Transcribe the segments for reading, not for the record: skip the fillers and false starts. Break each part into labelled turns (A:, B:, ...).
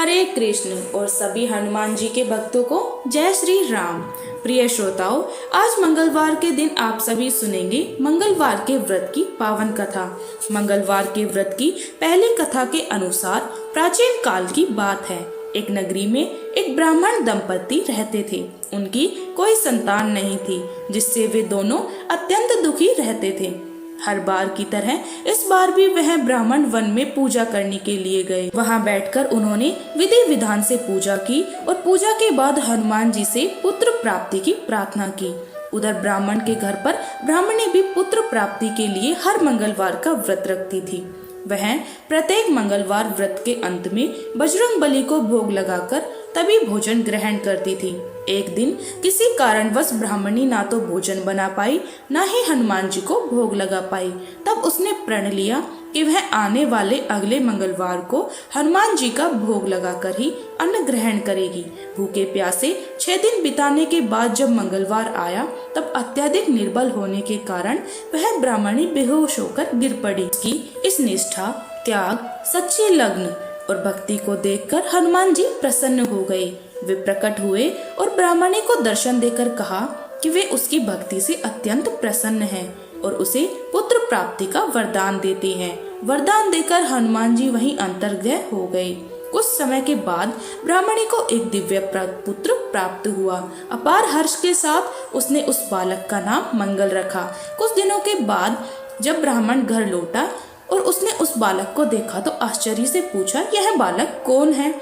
A: हरे कृष्ण और सभी हनुमान जी के भक्तों को जय श्री राम। प्रिय श्रोताओं, आज मंगलवार के दिन आप सभी सुनेंगे मंगलवार के व्रत की पावन कथा। मंगलवार के व्रत की पहली कथा के अनुसार प्राचीन काल की बात है। एक नगरी में एक ब्राह्मण दंपति रहते थे। उनकी कोई संतान नहीं थी, जिससे वे दोनों अत्यंत दुखी रहते थे। हर बार की तरह इस बार भी वह ब्राह्मण वन में पूजा करने के लिए गए। वहां बैठकर उन्होंने विधि विधान से पूजा की और पूजा के बाद हनुमान जी से पुत्र प्राप्ति की प्रार्थना की। उधर ब्राह्मण के घर पर ब्राह्मणी भी पुत्र प्राप्ति के लिए हर मंगलवार का व्रत रखती थी। वह प्रत्येक मंगलवार व्रत के अंत में बजरंग बली को भोग लगाकर तभी भोजन ग्रहण करती थी। एक दिन किसी कारणवश ब्राह्मणी ना तो भोजन बना पाई, ना ही हनुमान जी को भोग लगा पाई। तब उसने प्रण लिया कि वह आने वाले अगले मंगलवार को हनुमान जी का भोग लगाकर ही अन्न ग्रहण करेगी। भूखे प्यासे 6 दिन बिताने के बाद जब मंगलवार आया, तब अत्यधिक निर्बल होने के कारण वह ब्राह्मणी बेहोश होकर गिर पड़ी। कि इस निष्ठा, त्याग, सच्चे लग्न और भक्ति को देखकर हनुमान जी प्रसन्न हो गए। वे प्रकट हुए और ब्राह्मणी को दर्शन देकर कहा कि वे उसकी भक्ति से अत्यंत प्रसन्न हैं और उसे पुत्र प्राप्ति का वरदान देते हैं। वरदान देकर हनुमान जी वहीं अंतर्गह हो गए। कुछ समय के बाद ब्राह्मणी को एक दिव्य पुत्र प्राप्त हुआ। अपार हर्ष के साथ उसने उस बालक का नाम मंगल रखा। कुछ दिनों के बाद जब ब्राह्मण घर लौटा और उसने उस बालक को देखा तो आश्चर्य से पूछा, यह बालक कौन है?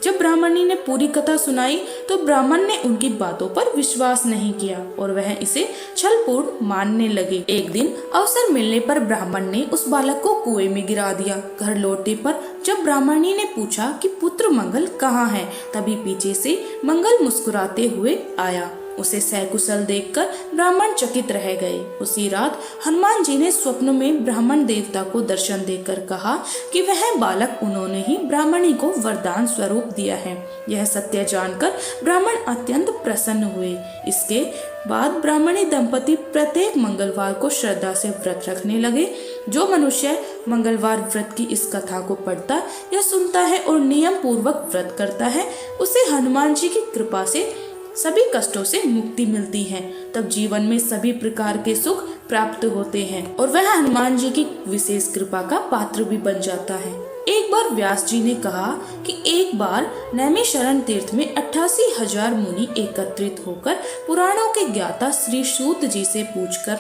A: जब ब्राह्मणी ने पूरी कथा सुनाई तो ब्राह्मण ने उनकी बातों पर विश्वास नहीं किया और वह इसे छलपूर्ण मानने लगे। एक दिन अवसर मिलने पर ब्राह्मण ने उस बालक को कुएं में गिरा दिया। घर लौटने पर जब ब्राह्मणी ने पूछा कि पुत्र मंगल कहाँ है, तभी पीछे से मंगल मुस्कुराते हुए आया। उसे सकुशल देखकर ब्राह्मण चकित रह गए। उसी रात हनुमान जी ने स्वप्न में ब्राह्मण देवता को दर्शन देकर कहा कि वह बालक उन्होंने ही ब्राह्मणी को वरदान स्वरूप दिया है। यह सत्य जानकर ब्राह्मण अत्यंत प्रसन्न हुए। इसके बाद ब्राह्मणी दंपति प्रत्येक मंगलवार को श्रद्धा से व्रत रखने लगे। जो मनुष्य मंगलवार व्रत की इस कथा को पढ़ता या सुनता है और नियम पूर्वक व्रत करता है, उसे हनुमान जी की कृपा से सभी कष्टों से मुक्ति मिलती है। तब जीवन में सभी प्रकार के सुख प्राप्त होते हैं और वह हनुमान जी की विशेष कृपा का पात्र भी बन जाता है। एक बार व्यास जी ने कहा कि एक बार नैमिषारण्य तीर्थ में 88,000 मुनि एकत्रित होकर पुराणों के ज्ञाता श्री सूत जी से पूछकर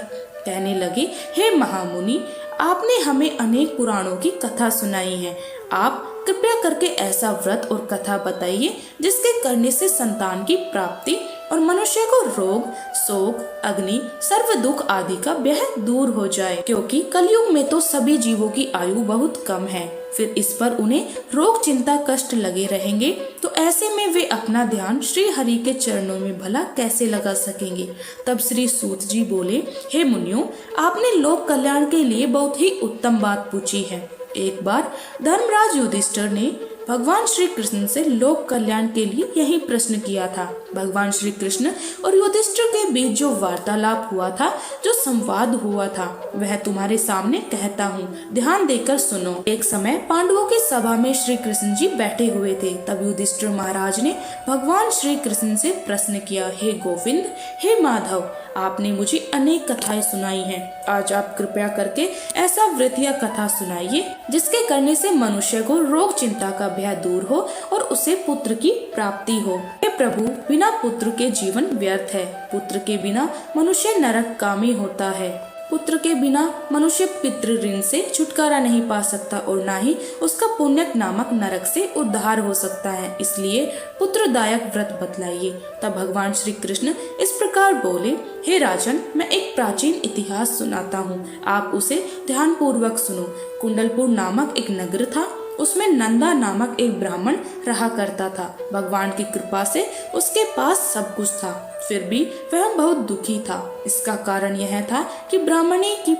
A: कहने लगे, हे महामुनि, आपने हमें अनेक पुराणों की कथा सुनाई है। आप कृपया करके ऐसा व्रत और कथा बताइए जिसके करने से संतान की प्राप्ति और मनुष्य को रोग, शोक, अग्नि, सर्व दुख आदि का भय दूर हो जाए, क्योंकि कलयुग में तो सभी जीवों की आयु बहुत कम है। फिर इस पर उन्हें रोग, चिंता, कष्ट लगे रहेंगे, तो ऐसे में वे अपना ध्यान श्री हरि के चरणों में भला कैसे लगा सकेंगे। तब श्री सूत जी बोले, हे मुनियों, आपने लोक कल्याण के लिए बहुत ही उत्तम बात पूछी है। एक बार धर्मराज युधिष्ठिर ने भगवान श्री कृष्ण से लोक कल्याण के लिए यही प्रश्न किया था। भगवान श्री कृष्ण और युधिष्ठिर के बीच जो वार्तालाप हुआ था, जो संवाद हुआ था, वह तुम्हारे सामने कहता हूँ, ध्यान देकर सुनो। एक समय पांडवों की सभा में श्री कृष्ण जी बैठे हुए थे। तब युधिष्ठिर महाराज ने भगवान श्री कृष्ण से प्रश्न किया, हे गोविंद, हे माधव, आपने मुझे अनेक कथाएं सुनाई हैं। आज आप कृपया करके ऐसा व्रत या कथा सुनाइए जिसके करने से मनुष्य को रोग, चिंता का भय दूर हो और उसे पुत्र की प्राप्ति हो। हे प्रभु, बिना पुत्र के जीवन व्यर्थ है। पुत्र के बिना मनुष्य नरकगामी होता है। पुत्र के बिना मनुष्य पितृ ऋण से छुटकारा नहीं पा सकता और ना ही उसका पुण्यक नामक नरक से उद्धार हो सकता है। इसलिए पुत्रदायक व्रत बतलाइए। तब भगवान श्री कृष्ण इस प्रकार बोले, हे राजन, मैं एक प्राचीन इतिहास सुनाता हूँ, आप उसे ध्यान पूर्वक सुनो। कुंडलपुर नामक एक नगर था। उसमें नंदा नामक एक ब्राह्मण रहा करता था। भगवान की कृपा से उसके पास सब कुछ था, फिर भी वह बहुत दुखी था। इसका कारण यह था कि ब्राह्मणी की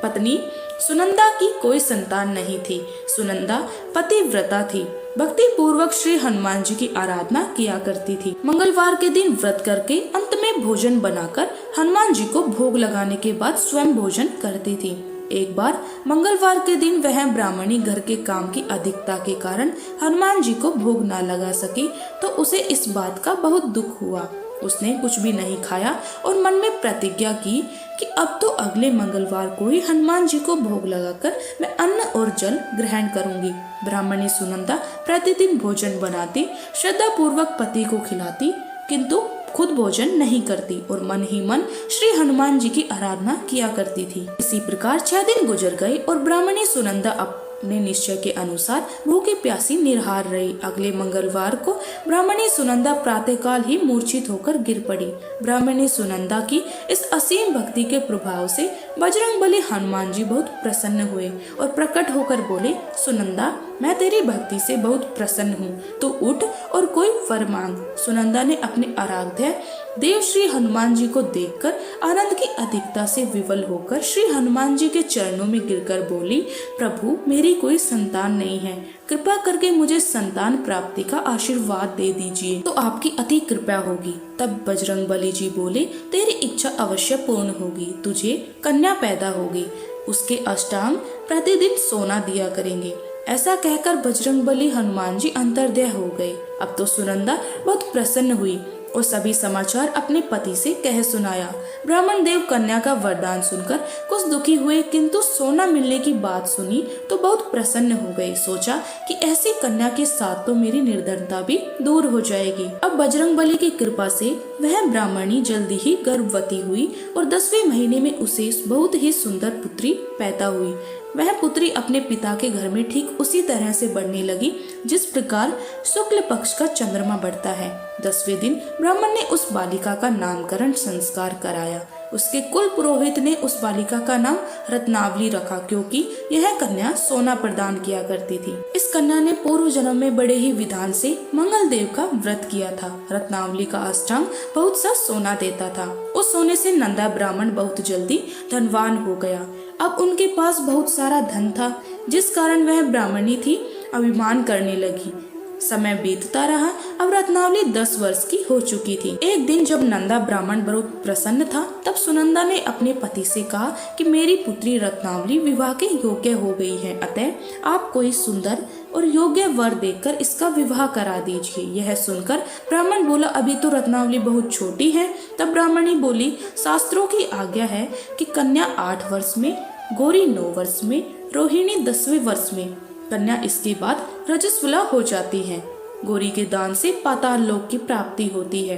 A: पत्नी सुनंदा की कोई संतान नहीं थी। सुनंदा पतिव्रता थी, भक्ति पूर्वक श्री हनुमान जी की आराधना किया करती थी। मंगलवार के दिन व्रत करके अंत में भोजन बनाकर हनुमान जी को भोग लगाने के बाद स्वयं भोजन करती थी। एक बार मंगलवार के दिन वह ब्राह्मणी घर के काम की अधिकता के कारण हनुमान जी को भोग न लगा सकी, तो उसे इस बात का बहुत दुख हुआ। उसने कुछ भी नहीं खाया और मन में प्रतिज्ञा की कि अब तो अगले मंगलवार को ही हनुमान जी को भोग लगाकर मैं अन्न और जल ग्रहण करूंगी। ब्राह्मणी सुनंदा प्रतिदिन भोजन बनाती, श्रद्धा पूर्वक पति को खिलाती, किंतु खुद भोजन नहीं करती और मन ही मन श्री हनुमान जी की आराधना किया करती थी। इसी प्रकार 6 दिन गुजर गए और ब्राह्मणी सुनंदा अपने निश्चय के अनुसार भूखी प्यासी निराहार रही। अगले मंगलवार को ब्राह्मणी सुनंदा प्रातःकाल ही मूर्छित होकर गिर पड़ी। ब्राह्मणी सुनंदा की इस असीम भक्ति के प्रभाव से बजरंगबली हनुमान जी बहुत प्रसन्न हुए और प्रकट होकर बोले, सुनंदा, मैं तेरी भक्ति से बहुत प्रसन्न हूँ, तो उठ और कोई वर मांग। सुनंदा ने अपने आराध्य देव श्री हनुमान जी को देखकर आनंद की अधिकता से विवल होकर श्री हनुमान जी के चरणों में गिरकर बोली, प्रभु, मेरी कोई संतान नहीं है, कृपा करके मुझे संतान प्राप्ति का आशीर्वाद दे दीजिए, तो आपकी अति कृपा होगी। तब बजरंगबली जी बोले, तेरी इच्छा अवश्य पूर्ण होगी, तुझे कन्या पैदा होगी, उसके अष्टांग प्रतिदिन सोना दिया करेंगे। ऐसा कहकर बजरंगबली हनुमान जी अंतर्ध्याय हो गए। अब तो सुनंदा बहुत प्रसन्न हुई और सभी समाचार अपने पति से कह सुनाया। ब्राह्मण देव कन्या का वरदान सुनकर कुछ दुखी हुए, किंतु सोना मिलने की बात सुनी तो बहुत प्रसन्न हो गए। सोचा कि ऐसी कन्या के साथ तो मेरी निर्धनता भी दूर हो जाएगी। अब बजरंगबली की कृपा से वह ब्राह्मणी जल्दी ही गर्भवती हुई और 10वें महीने में उसे बहुत ही सुंदर पुत्री पैदा हुई। वह पुत्री अपने पिता के घर में ठीक उसी तरह से बढ़ने लगी जिस प्रकार शुक्ल पक्ष का चंद्रमा बढ़ता है। 10वें दिन ब्राह्मण ने उस बालिका का नामकरण संस्कार कराया। उसके कुल पुरोहित ने उस बालिका का नाम रत्नावली रखा, क्योंकि यह कन्या सोना प्रदान किया करती थी। इस कन्या ने पूर्व जन्म में बड़े ही विधान से मंगल देव का व्रत किया था। रत्नावली का अष्टांग बहुत सा सोना देता था। उस सोने से नंदा ब्राह्मण बहुत जल्दी धनवान हो गया। अब उनके पास बहुत सारा धन था, जिस कारण वह ब्राह्मणी थी अभिमान करने लगी। समय बीतता रहा। अब रत्नावली 10 वर्ष की हो चुकी थी। एक दिन जब नंदा ब्राह्मण बहुत प्रसन्न था, तब सुनंदा ने अपने पति से कहा कि मेरी पुत्री रत्नावली विवाह के योग्य हो गई है, अतः आप कोई सुंदर और योग्य वर देकर इसका विवाह करा दीजिए। यह सुनकर ब्राह्मण बोला, अभी तो रत्नावली बहुत छोटी है। तब ब्राह्मणी बोली, शास्त्रों की आज्ञा है कि कन्या 8 वर्ष में, गौरी 9 वर्ष में, रोहिणी 10वें वर्ष में, कन्या इसके बाद रजस्वला हो जाती है। गौरी के दान से पाताल लोक की प्राप्ति होती है,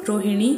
A: रोहिणी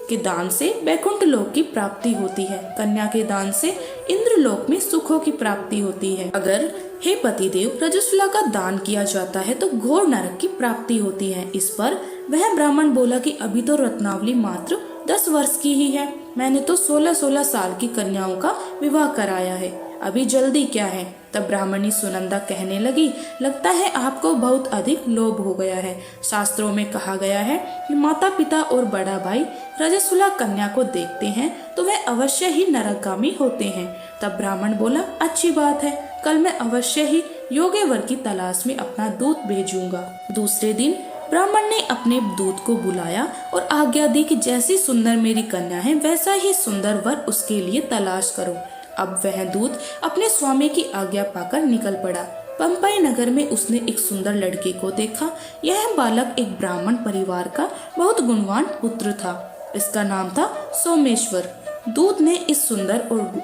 A: के दान से वैकुंठ लोक की प्राप्ति होती है, कन्या के दान से इंद्र लोक में सुखों की प्राप्ति होती है। अगर हे पतिदेव रजस्वला का दान किया जाता है तो घोर नरक की प्राप्ति होती है। इस पर वह ब्राह्मण बोला कि अभी तो रत्नावली मात्र 10 वर्ष की ही है, मैंने तो 16-16 साल की कन्याओं का विवाह कराया है, अभी जल्दी क्या है। तब ब्राह्मणी सुनंदा कहने लगी, लगता है आपको बहुत अधिक लोभ हो गया है। शास्त्रों में कहा गया है कि माता पिता और बड़ा भाई रजस्वला कन्या को देखते हैं तो वह अवश्य ही नरकगामी होते हैं। तब ब्राह्मण बोला, अच्छी बात है, कल मैं अवश्य ही योग्य वर की तलाश में अपना दूत भेजूंगा। दूसरे दिन ब्राह्मण ने अपने दूत को बुलाया और आज्ञा दी कि जैसी सुंदर मेरी कन्या है वैसा ही सुंदर वर उसके लिए तलाश करो। अब वह दूत अपने स्वामी की आज्ञा पाकर निकल पड़ा। पंपाई नगर में उसने एक सुंदर लड़के को देखा। यह बालक एक ब्राह्मण परिवार का बहुत गुणवान पुत्र था। इसका नाम था सोमेश्वर। दूत ने इस सुंदर और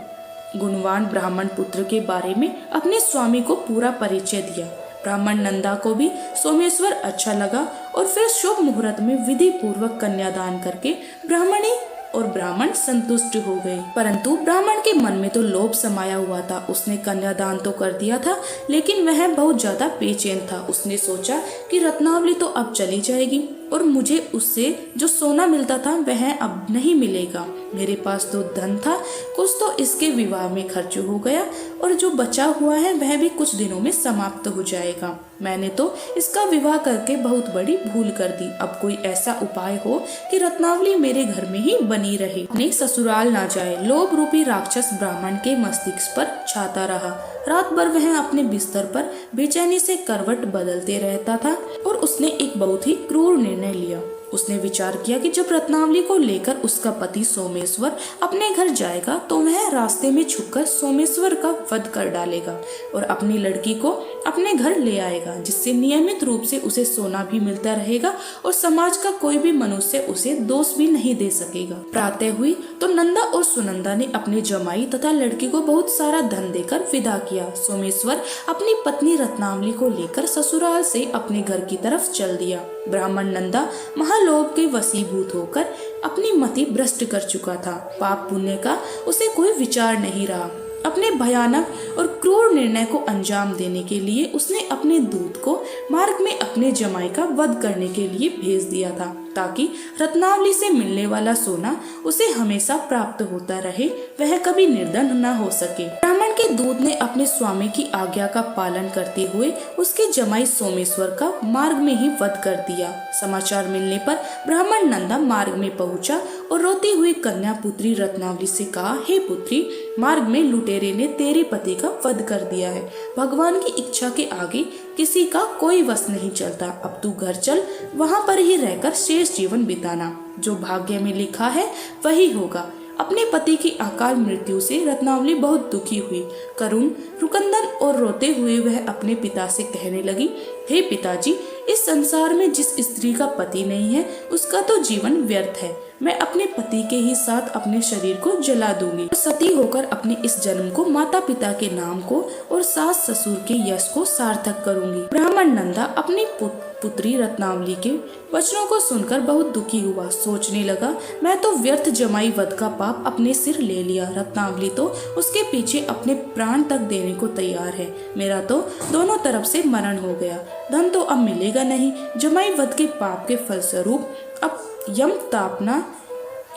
A: गुणवान ब्राह्मण पुत्र के बारे में अपने स्वामी को पूरा परिचय दिया। ब्राह्मण नंदा को भी सोमेश्वर अच्छा लगा और फिर शुभ मुहूर्त में विधि पूर्वक कन्यादान करके ब्राह्मणी और ब्राह्मण संतुष्ट हो गए। परंतु ब्राह्मण के मन में तो लोभ समाया हुआ था। उसने कन्यादान तो कर दिया था, लेकिन वह बहुत ज्यादा बेचैन था। उसने सोचा कि रत्नावली तो अब चली जाएगी और मुझे उससे जो सोना मिलता था वह अब नहीं मिलेगा। मेरे पास तो धन था, कुछ तो इसके विवाह में खर्च हो गया और जो बचा हुआ है वह भी कुछ दिनों में समाप्त हो जाएगा। मैंने तो इसका विवाह करके बहुत बड़ी भूल कर दी। अब कोई ऐसा उपाय हो कि रत्नावली मेरे घर में ही बनी रहे, अपने ससुराल ना जाए। लोभ रूपी राक्षस ब्राह्मण के मस्तिष्क पर छाता रहा। रात भर वह अपने बिस्तर पर बेचैनी से करवट बदलते रहता था और उसने एक बहुत ही क्रूर निर्णय लिया। उसने विचार किया कि जब रत्नावली को लेकर उसका पति सोमेश्वर अपने घर जाएगा तो वह रास्ते में छुपकर सोमेश्वर का वध कर डालेगा और अपनी लड़की को अपने घर ले आएगा, जिससे नियमित रूप से उसे सोना भी मिलता रहेगा और समाज का कोई भी मनुष्य उसे दोष भी नहीं दे सकेगा। प्रातः हुई तो नंदा और सुनंदा ने अपने जमाई तथा लड़की को बहुत सारा धन देकर विदा किया। सोमेश्वर अपनी पत्नी रत्नावली को लेकर ससुराल से अपने घर की तरफ चल दिया। ब्राह्मण नंदा महालोभ के वशीभूत होकर अपनी मति भ्रष्ट कर चुका था। पाप पुण्य का उसे कोई विचार नहीं रहा। अपने भयानक और क्रूर निर्णय को अंजाम देने के लिए उसने अपने दूत को मार्ग में अपने जमाई का वध करने के लिए भेज दिया था, ताकि रत्नावली से मिलने वाला सोना उसे हमेशा प्राप्त होता रहे, वह कभी निर्धन न हो सके। ब्राह्मण के दूत ने अपने स्वामी की आज्ञा का पालन करते हुए उसके जमाई सोमेश्वर का मार्ग में ही वध कर दिया। समाचार मिलने पर ब्राह्मण नंदा मार्ग में पहुंचा और रोती हुई कन्या पुत्री रत्नावली से कहा, हे पुत्री, मार्ग में लुटेरे ने तेरे पति का वध कर दिया है। भगवान की इच्छा के आगे किसी का कोई वश नहीं चलता। अब तू घर चल, वहाँ पर ही रहकर शेष जीवन बिताना। जो भाग्य में लिखा है वही होगा। अपने पति की अकाल मृत्यु से रत्नावली बहुत दुखी हुई, करुण, रुकंदन और रोते हुए वह अपने पिता से कहने लगी, हे पिताजी, इस संसार में जिस स्त्री का पति नहीं है उसका तो जीवन व्यर्थ है। मैं अपने पति के ही साथ अपने शरीर को जला दूंगी। सती होकर अपने इस जन्म को माता पिता के नाम को और सास ससुर के यश को सार्थक करूंगी। ब्राह्मण नंदा अपनी पुत्री रत्नावली के वचनों को सुनकर बहुत दुखी हुआ। सोचने लगा, मैं तो व्यर्थ जमाई वध का पाप अपने सिर ले लिया। रत्नावली तो उसके पीछे अपने प्राण तक देने को तैयार है। मेरा तो दोनों तरफ से मरण हो गया। धन तो अब मिलेगा नहीं। जमाई वध के पाप के फलस्वरूप अब यम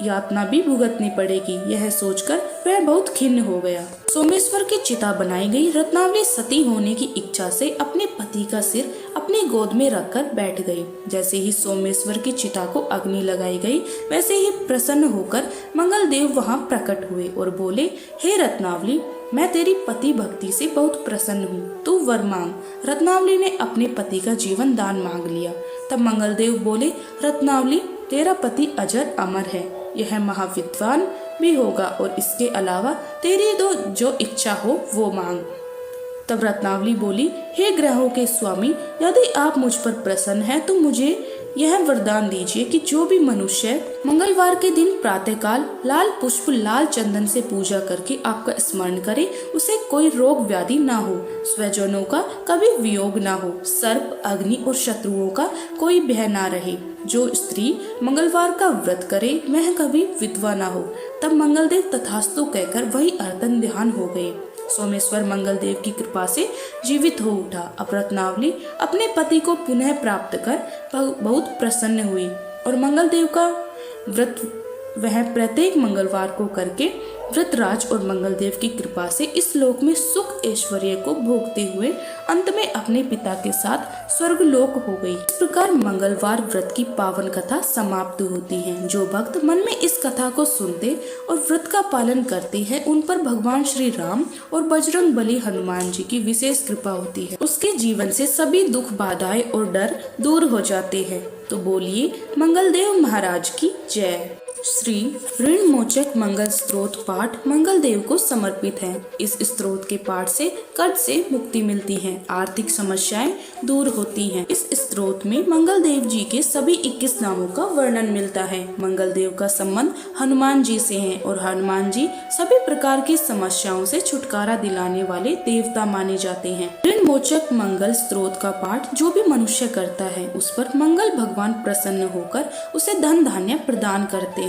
A: यातना भी भुगतनी पड़ेगी। यह सोचकर वह बहुत खिन्न हो गया। सोमेश्वर की चिता बनाई गई। रत्नावली सती होने की इच्छा से अपने पति का सिर अपनी गोद में रखकर बैठ गई। जैसे ही सोमेश्वर की चिता को अग्नि लगाई गई, वैसे ही प्रसन्न होकर मंगलदेव वहां प्रकट हुए और बोले, हे रत्नावली, मैं तेरी पति भक्ति से बहुत प्रसन्न हूँ, तू वर मांग। रत्नावली ने अपने पति का जीवन दान मांग लिया। तब मंगलदेव बोले, रत्नावली, तेरा पति अजर अमर है, यह महाविद्वान भी होगा और इसके अलावा तेरी जो इच्छा हो वो मांग। तब रत्नावली बोली, हे ग्रहों के स्वामी, यदि आप मुझ पर प्रसन्न हैं तो मुझे यह वरदान दीजिए कि जो भी मनुष्य मंगलवार के दिन प्रातःकाल लाल पुष्प लाल चंदन से पूजा करके आपका स्मरण करे, उसे कोई रोग व्याधि ना हो, स्वजनों का कभी वियोग ना हो, सर्प, अग्नि और शत्रुओं का कोई भय ना रहे। जो स्त्री मंगलवार का व्रत करे वह कभी विधवा ना हो। तब मंगलदेव तथास्तु कहकर वही अर्धन ध्यान हो गए। सोमेश्वर मंगलदेव की कृपा से जीवित हो उठा। अब रत्नावली अपने पति को पुनः प्राप्त कर बहुत प्रसन्न हुई और मंगलदेव का व्रत वह प्रत्येक मंगलवार को करके व्रतराज और मंगलदेव की कृपा से इस लोक में सुख ऐश्वर्य को भोगते हुए अंत में अपने पिता के साथ स्वर्गलोक हो गई। इस प्रकार मंगलवार व्रत की पावन कथा समाप्त होती है। जो भक्त मन में इस कथा को सुनते और व्रत का पालन करते हैं, उन पर भगवान श्री राम और बजरंग बली हनुमान जी की विशेष कृपा होती है। उसके जीवन से सभी दुख, बाधाएं और डर दूर हो जाते हैं। तो बोलिए मंगलदेव महाराज की जय। श्री ऋण मोचक मंगल स्त्रोत पाठ मंगलदेव को समर्पित है। इस स्त्रोत के पाठ से कर्ज से मुक्ति मिलती है, आर्थिक समस्याएं दूर होती हैं। इस स्त्रोत में मंगलदेव जी के सभी 21 नामों का वर्णन मिलता है। मंगलदेव का संबंध हनुमान जी से है और हनुमान जी सभी प्रकार की समस्याओं से छुटकारा दिलाने वाले देवता माने जाते हैं। ऋण मोचक मंगल स्त्रोत का पाठ जो भी मनुष्य करता है, उस पर मंगल भगवान प्रसन्न होकर उसे धन धान्य प्रदान करते हैं।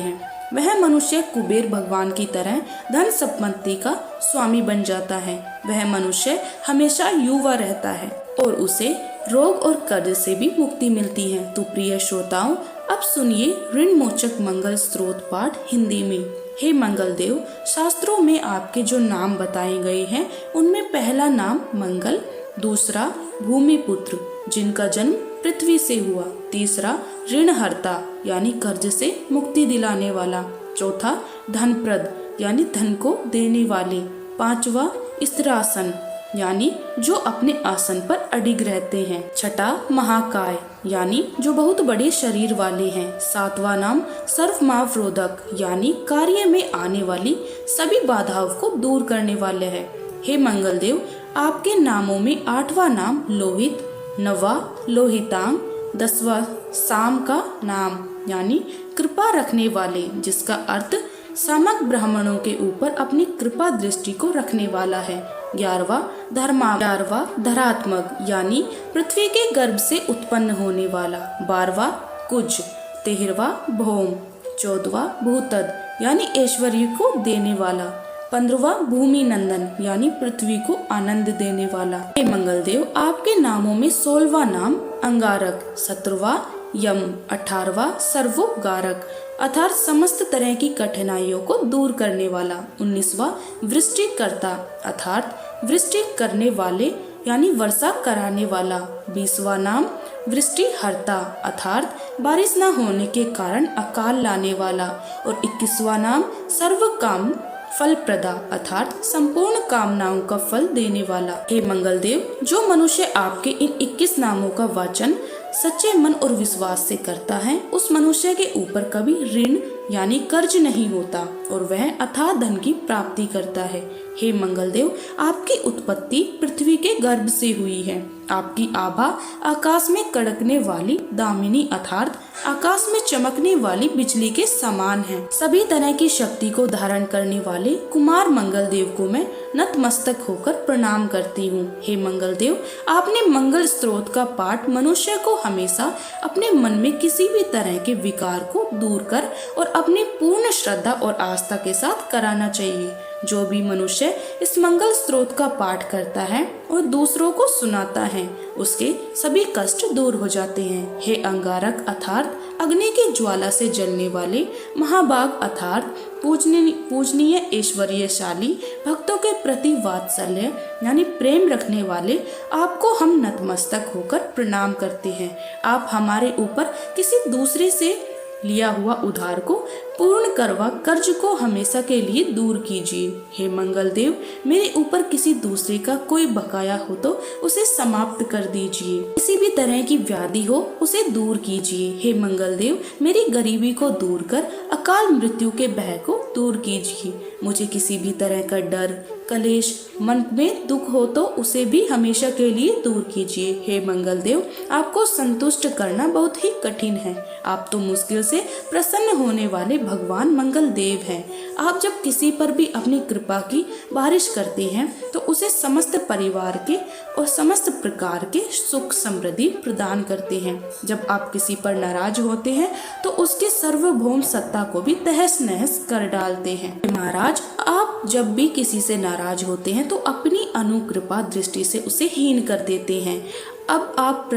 A: वह मनुष्य कुबेर भगवान की तरह धन संपत्ति का स्वामी बन जाता है। वह मनुष्य हमेशा युवा रहता है और उसे रोग और कर्ज से भी मुक्ति मिलती है। तो प्रिय श्रोताओं, अब सुनिए ऋण मोचक मंगल स्त्रोत पाठ हिंदी में। हे मंगलदेव, शास्त्रों में आपके जो नाम बताए गए हैं, उनमें पहला नाम मंगल, दूसरा भूमिपुत्र जिनका जन्म पृथ्वी से हुआ, तीसरा ऋणहर्ता यानी कर्ज से मुक्ति दिलाने वाला, चौथा धनप्रद यानी धन को देने वाले, पांचवा स्थिरासन यानी जो अपने आसन पर अडिग रहते हैं। छठा महाकाय, यानी जो बहुत बड़े शरीर वाले हैं। सातवां नाम सर्वमावरोधक, यानी कार्य में आने वाली सभी बाधाओं को दूर करने वाले हैं। हे मंगल देव, आपके नामों में आठवां नाम लोहित, नवा लोहितांग, 10वां साम का नाम, यानी कृपा रखने वाले, जिसका अर्थ समग्र ब्राह्मणों के ऊपर अपनी कृपा दृष्टि को रखने वाला है। 11वां धरात्मक, यानी पृथ्वी के गर्भ से उत्पन्न होने वाला। 12वां कुज, 13वां भौम, 14वां भूतद, यानी ऐश्वर्य को देने वाला। 15वां भूमि नंदन, यानी पृथ्वी को आनंद देने वाला। हे मंगल देव, आपके नामों में 16वां नाम अंगारक, 17वां यम, 18वां सर्वोपगारक, अर्थात समस्त तरह की कठिनाइयों को दूर करने वाला। 19वां वृष्टिकर्ता, अर्थात वृष्टि करने वाले, यानी वर्षा कराने वाला। 20वां नाम वृष्टिहर्ता, अर्थात बारिश न होने के कारण अकाल लाने वाला। और 21वां नाम सर्वकाम फलप्रदा, अर्थात संपूर्ण कामनाओं का फल देने वाला। हे मंगल देव, जो मनुष्य आपके इन 21 नामों का वाचन सच्चे मन और विश्वास से करता है, उस मनुष्य के ऊपर कभी ऋण यानी कर्ज नहीं होता और वह अथाह धन की प्राप्ति करता है। हे मंगल देव, आपकी उत्पत्ति पृथ्वी के गर्भ से हुई है। आपकी आभा आकाश में कड़कने वाली दामिनी, अर्थात आकाश में चमकने वाली बिजली के समान है। सभी तरह की शक्ति को धारण करने वाले कुमार मंगल देव को मैं नतमस्तक होकर प्रणाम करती हूँ। हे मंगल देव, आपने मंगल स्त्रोत का पाठ मनुष्य को हमेशा अपने मन में किसी भी तरह के विकार को दूर कर और अपनी पूर्ण श्रद्धा और आस्था के साथ कराना चाहिए। जो भी मनुष्य इस मंगल स्त्रोत का पाठ करता है और दूसरों को सुनाता है, उसके सभी कष्ट दूर हो जाते हैं। हे अंगारक, अर्थात अग्नि की ज्वाला से जलने वाले, महाभाग अर्थात पूजनीय ऐश्वर्यशाली, भक्तों के प्रति वात्सल्य यानी प्रेम रखने वाले, आपको हम नतमस्तक होकर प्रणाम करते हैं। आप हमारे ऊपर किसी दूसरे से लिया हुआ उधार को पूर्ण करवा कर्ज को हमेशा के लिए दूर कीजिए। हे मंगल देव, मेरे ऊपर किसी दूसरे का कोई बकाया हो तो उसे समाप्त कर दीजिए। किसी भी तरह की व्याधि हो उसे दूर कीजिए। हे मंगल देव, मेरी गरीबी को दूर कर अकाल मृत्यु के भय को दूर कीजिए। मुझे किसी भी तरह का डर, कलेश, मन में दुख हो तो उसे भी हमेशा के लिए दूर कीजिए। हे मंगल देव, आपको संतुष्ट करना बहुत ही कठिन है। आप तो मुश्किल से प्रसन्न होने वाले भगवान मंगल देव हैं। आप जब किसी पर भी अपनी कृपा की बारिश करते हैं तो उसे समस्त परिवार के और समस्त प्रकार के सुख समृद्धि प्रदान करते हैं। जब आप किसी पर नाराज होते हैं तो उसके सार्वभौम सत्ता को भी तहस नहस कर डालते हैं। महाराज, आप जब भी किसी से नाराज होते हैं तो अपनी अनुकृपा दृष्टि से उसे हीन कर देते हैं। अब आप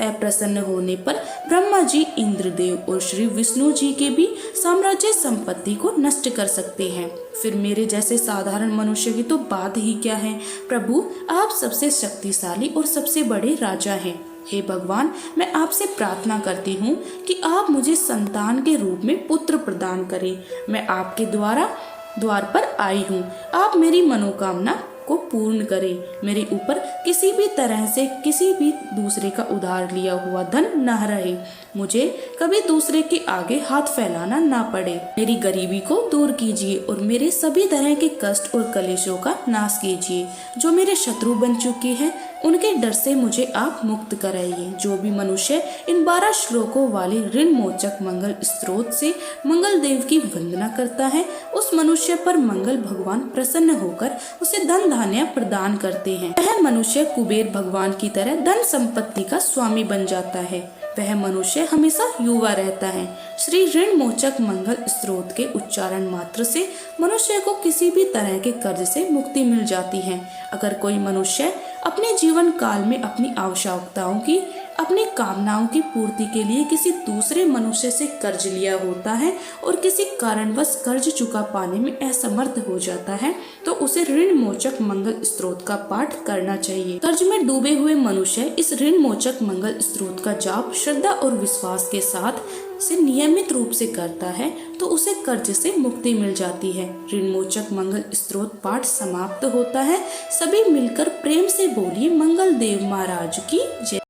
A: अप्रसन्न होने पर ब्रह्मा जी, इंद्रदेव और श्री विष्णु जी के भी साम्राज्य संपत्ति को नष्ट कर सकते हैं। फिर मेरे जैसे साधारण मनुष्य की तो बात ही क्या है। प्रभु, आप सबसे शक्तिशाली और सबसे बड़े राजा हैं। हे भगवान, मैं आपसे प्रार्थना करती हूँ कि आप मुझे संतान के रूप में पुत्र प्रदान करें। मैं आपके द्वार पर आई हूँ। आप मेरी मनोकामना को पूर्ण करें। मेरे ऊपर किसी भी तरह से किसी भी दूसरे का उधार लिया हुआ धन न रहे। मुझे कभी दूसरे के आगे हाथ फैलाना ना पड़े। मेरी गरीबी को दूर कीजिए और मेरे सभी तरह के कष्ट और कलेशों का नाश कीजिए। जो मेरे शत्रु बन चुके हैं उनके डर से मुझे आप मुक्त कराइए। जो भी मनुष्य इन 12 श्लोकों वाले ऋण मोचक मंगल स्त्रोत से मंगल देव की वंदना करता है, उस मनुष्य पर मंगल भगवान प्रसन्न होकर उसे धन धान्य प्रदान करते हैं। वह मनुष्य कुबेर भगवान की तरह धन संपत्ति का स्वामी बन जाता है। वह मनुष्य हमेशा युवा रहता है। श्री ऋण मोचक मंगल स्त्रोत के उच्चारण मात्र से मनुष्य को किसी भी तरह के कर्ज से मुक्ति मिल जाती है। अगर कोई मनुष्य अपने जीवन काल में अपनी आवश्यकताओं की अपनी कामनाओं की पूर्ति के लिए किसी दूसरे मनुष्य से कर्ज लिया होता है और किसी कारणवश कर्ज चुका पाने में असमर्थ हो जाता है तो उसे ऋण मोचक मंगल स्तोत्र का पाठ करना चाहिए। कर्ज में डूबे हुए मनुष्य इस ऋण मोचक मंगल स्तोत्र का जाप श्रद्धा और विश्वास के साथ से नियमित रूप से करता है तो उसे कर्ज से मुक्ति मिल जाती है। ऋण मोचक मंगल स्तोत्र पाठ समाप्त होता है। सभी मिलकर प्रेम से बोलिए मंगल देव महाराज की जय।